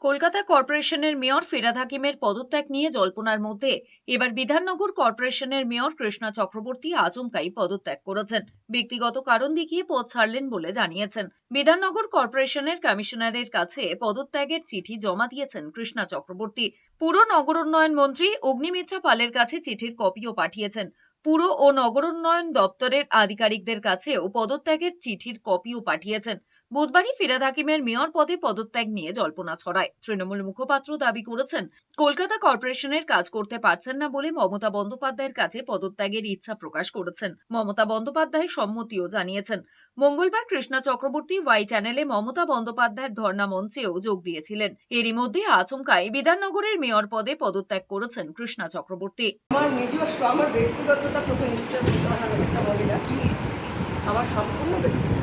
কলকাতা কর্পোরেশনের মেয়র ফিরহাদ হাকিমের পদত্যাগ নিয়ে জল্পনার মধ্যে এবার বিধাননগর কর্পোরেশনের মেয়র কৃষ্ণা চক্রবর্তী আচমকাই পদত্যাগ করেছেন। ব্যক্তিগত কারণ দেখিয়ে পদ ছাড়লেন বলে জানিয়েছেন। বিধাননগর কর্পোরেশনের কমিশনারের কাছে পদত্যাগের চিঠি জমা দিয়েছেন কৃষ্ণা চক্রবর্তী। পুর নগরোন্নয়ন মন্ত্রী অগ্নিমিত্রা পালের কাছে চিঠির কপিও পাঠিয়েছেন। পুর ও নগরোন্নয়ন দপ্তরের আধিকারিকদের কাছেও পদত্যাগের চিঠির কপিও পাঠিয়েছেন। বুধবারই ফিরহাদ হাকিমের মেয়র পদে পদত্যাগ নিয়ে জল্পনা ছড়ায়। তৃণমূল মুখপাত্র দাবি করেছেন, কলকাতা কর্পোরেশনের কাজ করতে পারছেন না বলে মমতা বন্দ্যোপাধ্যায়ের কাছে পদত্যাগের ইচ্ছা প্রকাশ করেছেন। মমতা বন্দ্যোপাধ্যায় সম্মতিও জানিয়েছেন। মঙ্গলবার কৃষ্ণা চক্রবর্তী ওয়াই চ্যানেলে মমতা বন্দ্যোপাধ্যায়ের ধর্ণা মঞ্চেও যোগ দিয়েছিলেন। এরই মধ্যে আচমকাই বিধাননগরের মেয়র পদে পদত্যাগ করেছেন কৃষ্ণা চক্রবর্তী। আমার নিজস্ব, আমার ব্যক্তিগতটা তোকে নিশ্চয় বলতে হবে, একটা মহিলা, আমার সম্পূর্ণ ব্যক্তিগত